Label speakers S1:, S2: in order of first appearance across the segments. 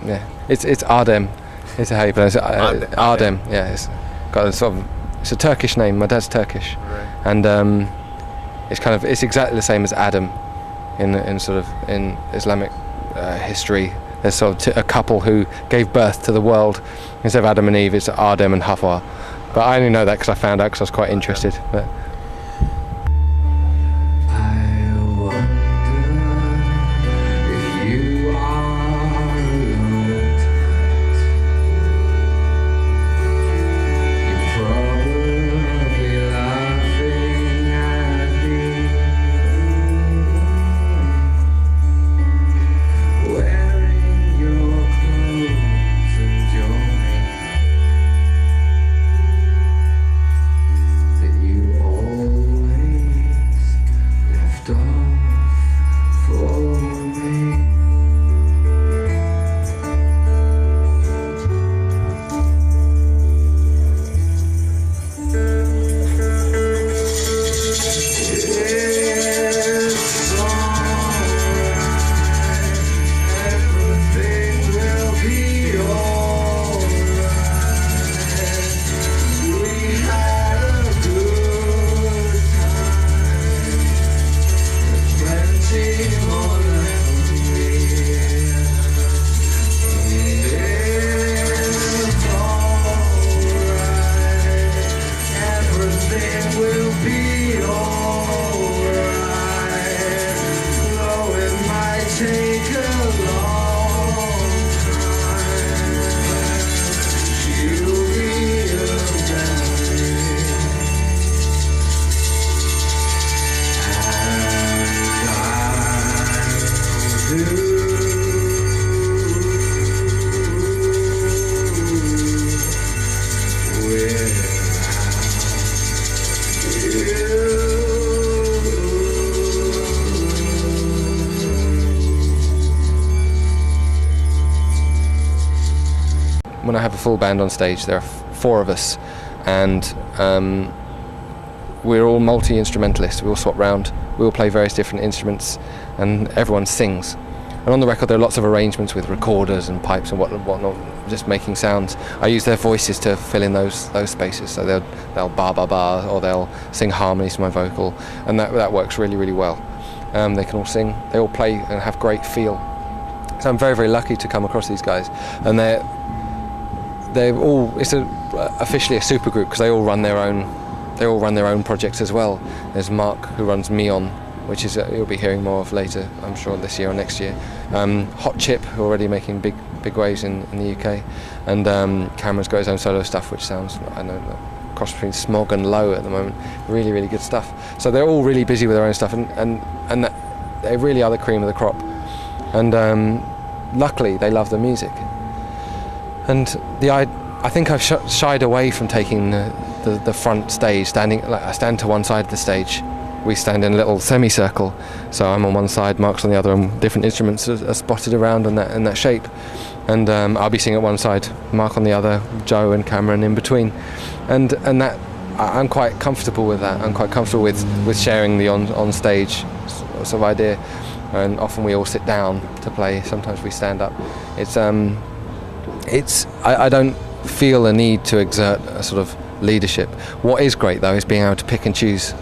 S1: Yeah, it's Adem. It's how you pronounce it. Adem. Yeah, it's got a sort of, it's a Turkish name. My dad's Turkish,
S2: Right.
S1: and it's exactly the same as Adam in Islamic history. There's sort of a couple who gave birth to the world. Instead of Adam and Eve, it's Adem and Hawa. But I only know that because I found out because I was quite interested. But when I have a full band on stage, there are four of us, and we're all multi-instrumentalists. We all swap round, we all play various different instruments, and everyone sings. And on the record there are lots of arrangements with recorders and pipes and whatnot, just making sounds. I use their voices to fill in those spaces, so they'll ba ba ba, or they'll sing harmonies to my vocal, and that works really, really well. They can all sing, they all play and have great feel. So I'm very, very lucky to come across these guys, and they're all, it's officially a supergroup because they all run their own projects as well. There's Mark, who runs Meon, which is you'll be hearing more of later, I'm sure, this year or next year. Hot Chip, who are already making big waves in the UK, and Cameron's got his own solo stuff, which sounds, I don't know, cross between Smog and Low at the moment. Really, really good stuff. So they're all really busy with their own stuff, and that, they really are the cream of the crop. And luckily, they love the music. And I think I've shied away from taking the front stage, I stand to one side of the stage. We stand in a little semicircle, so I'm on one side, Mark's on the other, and different instruments are spotted around in that shape. And I'll be singing at one side, Mark on the other, Joe and Cameron in between. And that, I'm quite comfortable with that. I'm quite comfortable with sharing the on stage sort of idea. And often we all sit down to play. Sometimes we stand up. I don't feel a need to exert a sort of leadership. What is great though is being able to pick and choose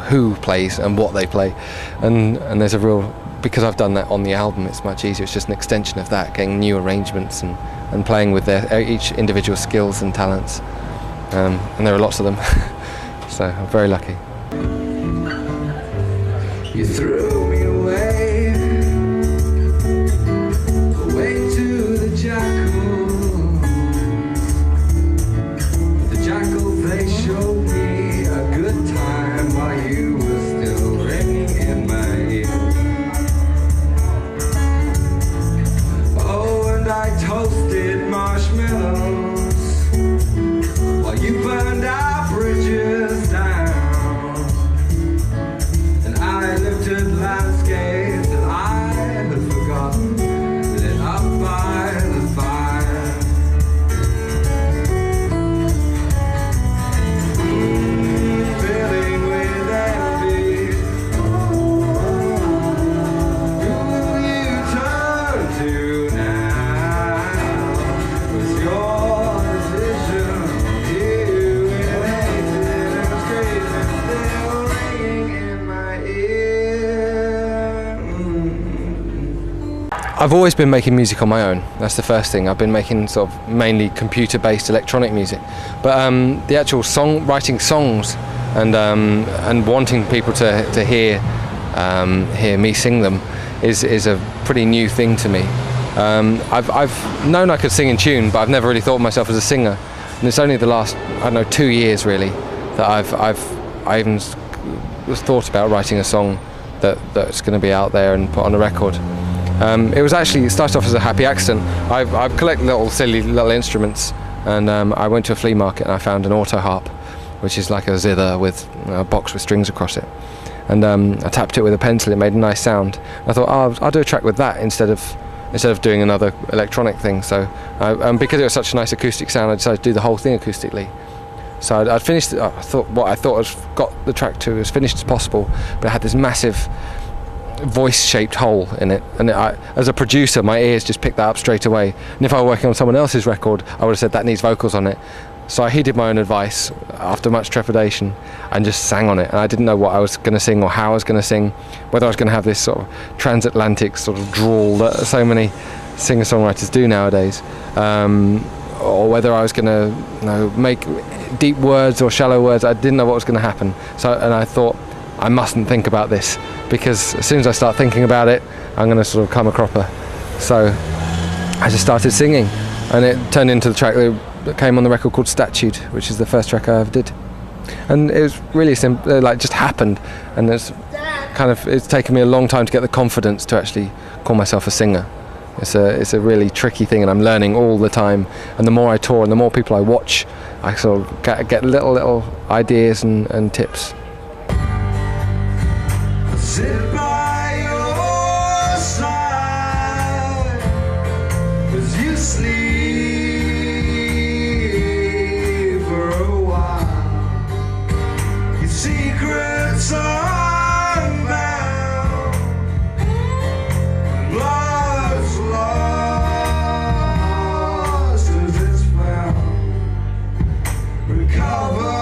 S1: who plays and what they play, and there's a real, because I've done that on the album, it's much easier. It's just an extension of that, getting new arrangements and playing with their each individual skills and talents, and there are lots of them. So I'm very lucky.
S3: You threw me away to the jackals. The jackals, they showed me a good time while you were still ringing in my ear. Oh, and I toasted marshmallows while you burned our bridges down. I lifted last
S1: I've always been making music on my own. That's the first thing. I've been making sort of mainly computer-based electronic music, but the actual writing songs and wanting people to hear me sing them is a pretty new thing to me. I've known I could sing in tune, but I've never really thought of myself as a singer. And it's only the last, I don't know, 2 years really that I even thought about writing a song that's going to be out there and put on a record. It started off as a happy accident. I've collected silly little instruments, and I went to a flea market and I found an auto harp, which is like a zither with a box with strings across it. And I tapped it with a pencil. It made a nice sound. I thought, I'll do a track with that instead of doing another electronic thing. So, because it was such a nice acoustic sound, I decided to do the whole thing acoustically. So I'd finished. I thought I'd got the track to as finished as possible, but it had this massive voice-shaped hole in it. And as a producer, my ears just picked that up straight away. And if I were working on someone else's record, I would have said that needs vocals on it. So I heeded my own advice after much trepidation and just sang on it. And I didn't know what I was going to sing or how I was going to sing, whether I was going to have this sort of transatlantic sort of drawl that so many singer-songwriters do nowadays, or whether I was going to make deep words or shallow words. I didn't know what was going to happen. And I thought, I mustn't think about this, because as soon as I start thinking about it, I'm going to sort of come a cropper. So I just started singing, and it turned into the track that came on the record called Statute, which is the first track I ever did. And it was really simple, like just happened, and it's taken me a long time to get the confidence to actually call myself a singer. It's a really tricky thing, and I'm learning all the time. And the more I tour and the more people I watch, I sort of get little ideas and tips.
S3: Sit by your side as you sleep for a while. Your secrets are unbound. Love's lost as it's found. Recover.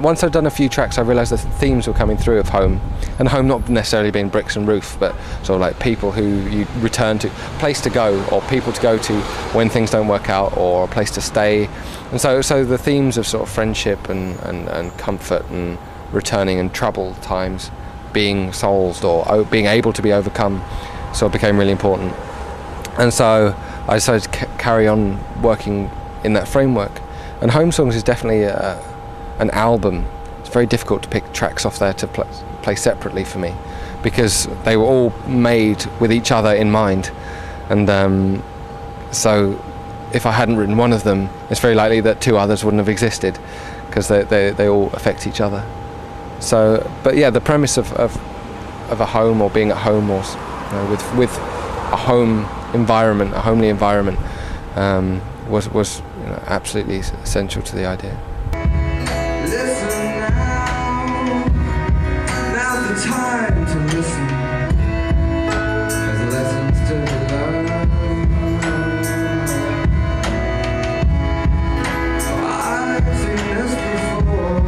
S1: Once I'd done a few tracks, I realised that the themes were coming through of home, and home not necessarily being bricks and roof, but sort of like people who you return to, place to go, or people to go to when things don't work out, or a place to stay. And so the themes of sort of friendship and comfort and returning and troubled times being solved or being able to be overcome sort of became really important. And so I decided to carry on working in that framework. And Homesongs is definitely an album. It's very difficult to pick tracks off there to play separately for me, because they were all made with each other in mind. And so if I hadn't written one of them, it's very likely that two others wouldn't have existed, because they all affect each other. So, but yeah, the premise of a home, or being at home, or with a home environment, a homely environment, was absolutely essential to the idea.
S3: Listen now, now's the time to listen. There's lessons to learn. I've seen this before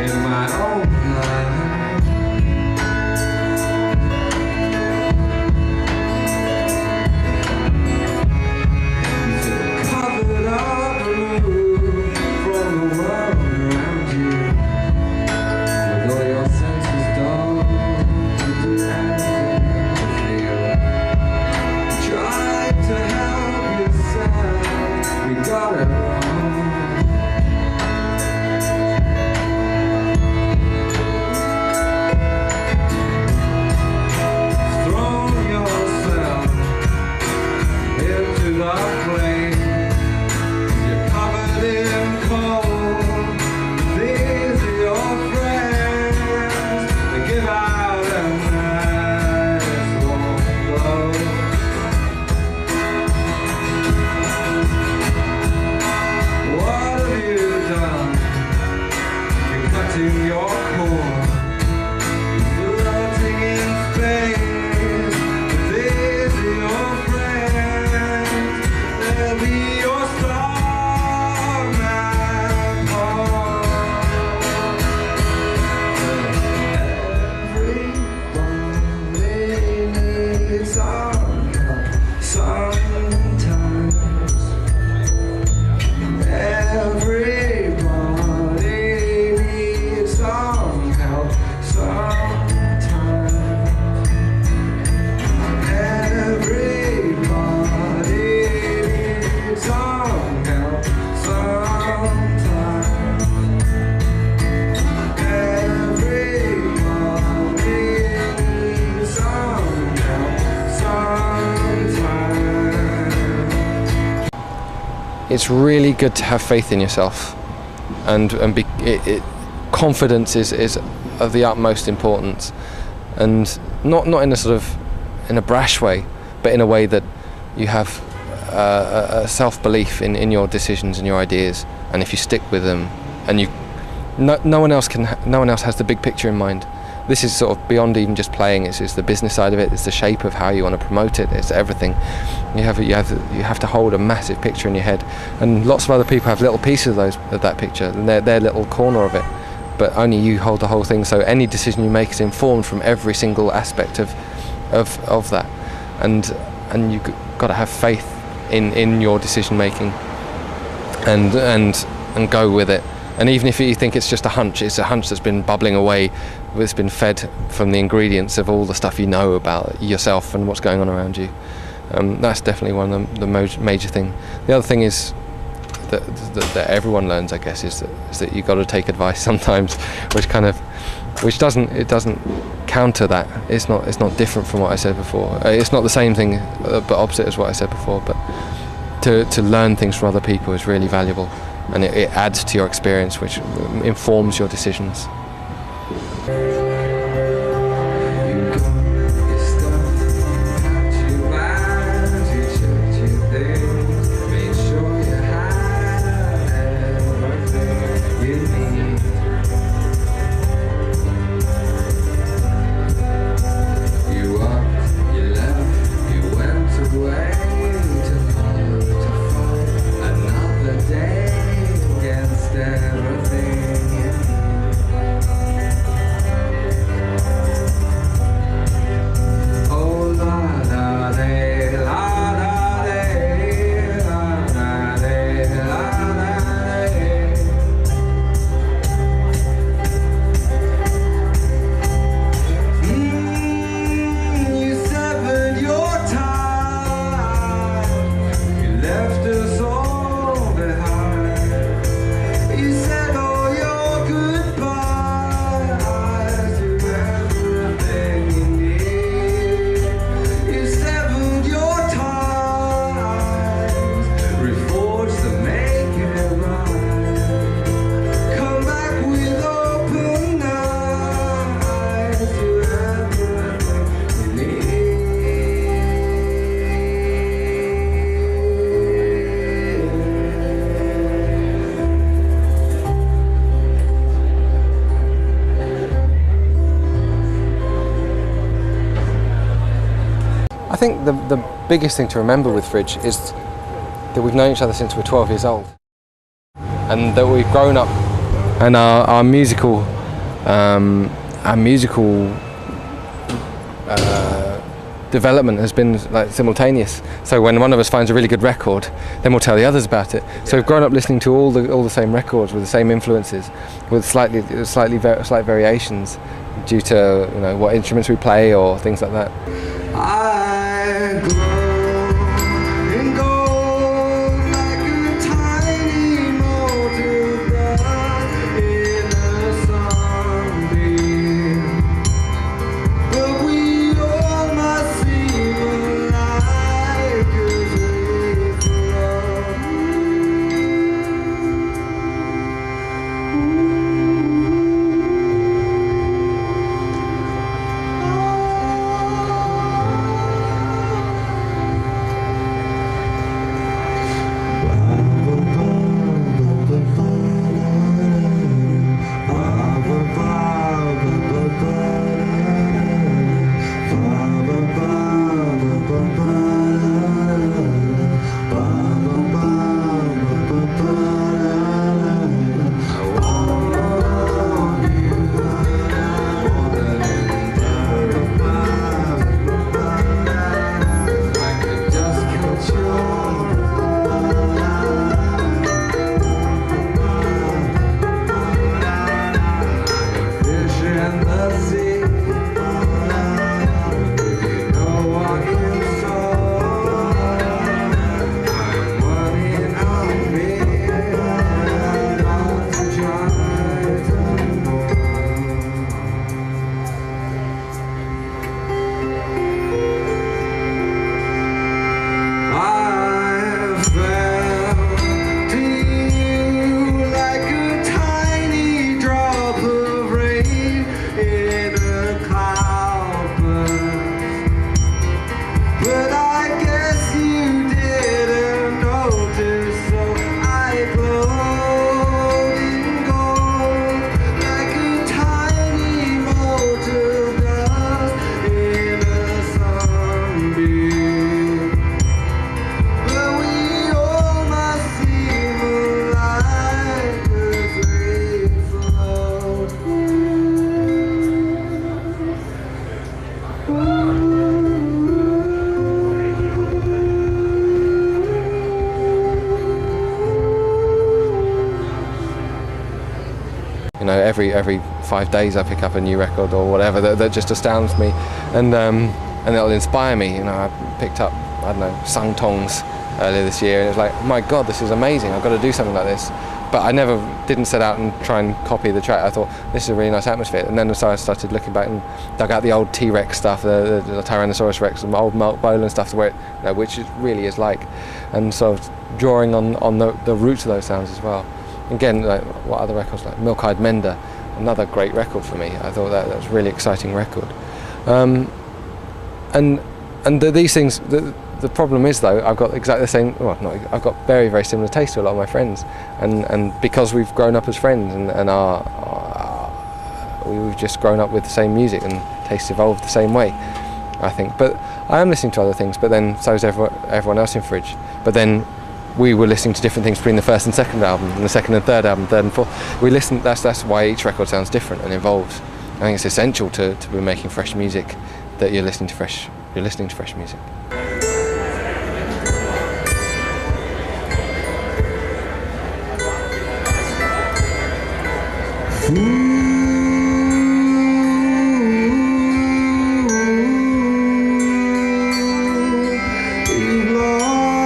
S3: in my own life. Covered up from the
S1: it's really good to have faith in yourself, and confidence is of the utmost importance, and not in a sort of in a brash way, but in a way that you have a self-belief in your decisions and your ideas, and if you stick with them, and no one else has the big picture in mind. This is sort of beyond even just playing. It's the business side of it. It's the shape of how you want to promote it. It's everything. You have to hold a massive picture in your head, and lots of other people have little pieces of that picture, and their little corner of it. But only you hold the whole thing. So any decision you make is informed from every single aspect of that, and you got to have faith in your decision making, and go with it. And even if you think it's just a hunch, it's a hunch that's been bubbling away, it's been fed from the ingredients of all the stuff you know about yourself and what's going on around you. That's definitely one of the major thing. The other thing is that everyone learns, I guess, is that you got to take advice sometimes, which doesn't counter that. It's not different from what I said before. It's not the same thing, but opposite as what I said before. But to learn things from other people is really valuable. And it adds to your experience, which informs your decisions. I think the biggest thing to remember with Fridge is that we've known each other since we're 12 years old, and that we've grown up, and our musical development has been like simultaneous. So when one of us finds a really good record, then we'll tell the others about it. So we've grown up listening to all the same records with the same influences, with slight variations due to what instruments we play or things like that.
S3: I glow in gold like a tiny motor dust in a sunbeam, but we all must seem alive 'cause we flow.
S1: every 5 days I pick up a new record or whatever that just astounds me, and it'll inspire me. I picked up, I don't know, Sung Tongs earlier this year, and it was like, oh my God, this is amazing, I've got to do something like this. But I didn't set out and try and copy the track. I thought, this is a really nice atmosphere. And then so I started looking back and dug out the old T-Rex stuff, the Tyrannosaurus Rex, and old Mark Bolan stuff, which it really is like. And sort of drawing on the roots of those sounds as well. Again, like what other records, like Milk-Eyed Mender, another great record for me. I thought that was a really exciting record. These things... The problem is, though, I've got exactly the same. Well, I've got very, very similar taste to a lot of my friends, and because we've grown up as friends, and we've just grown up with the same music, and tastes evolved the same way, I think. But I am listening to other things. But then so is everyone else in Fridge. But then we were listening to different things between the first and second album, and the second and third album, third and fourth. We listen. That's why each record sounds different and evolves. I think it's essential to be making fresh music, that you're listening to fresh music.
S3: You've lost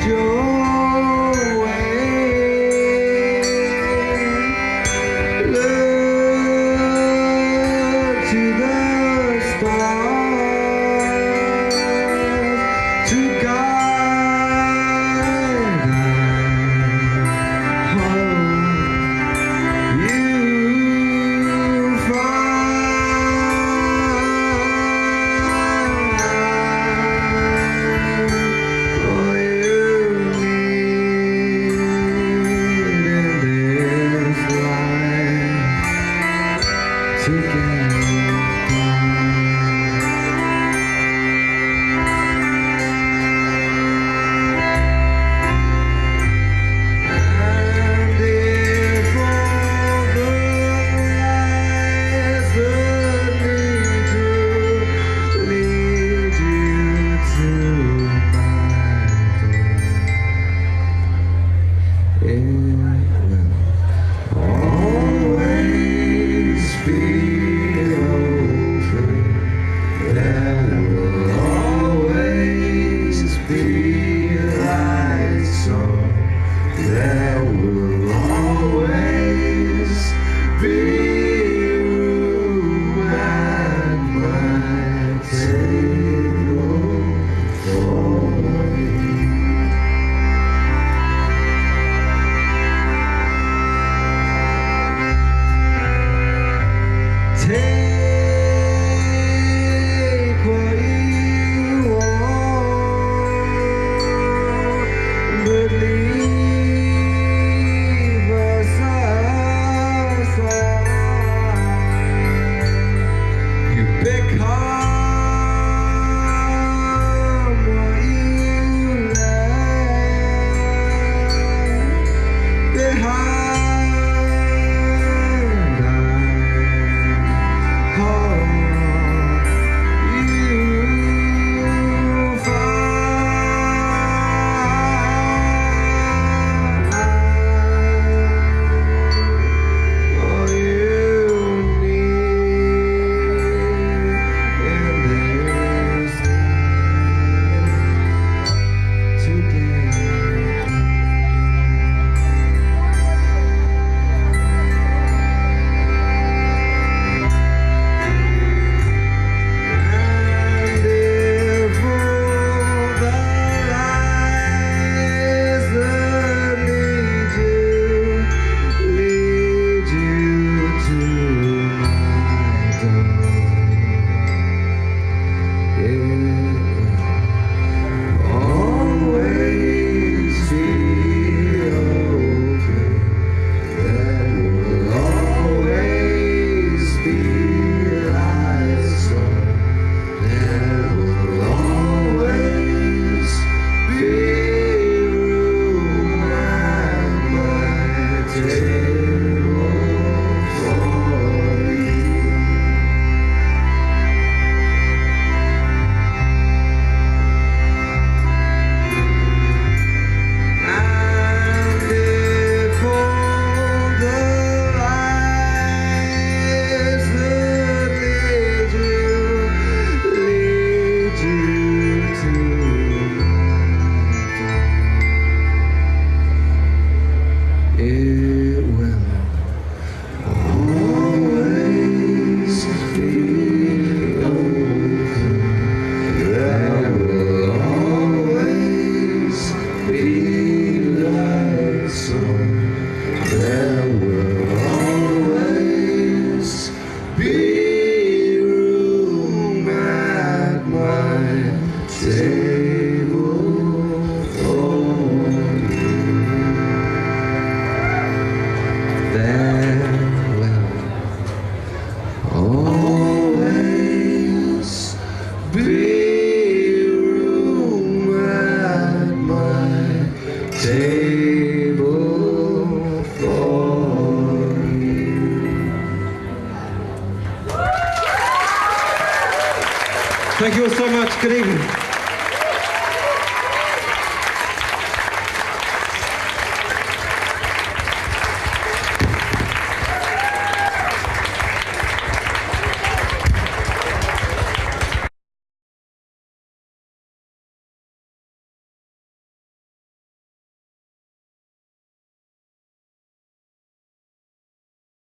S3: your way. Look to the stars to guide home.
S2: Good evening.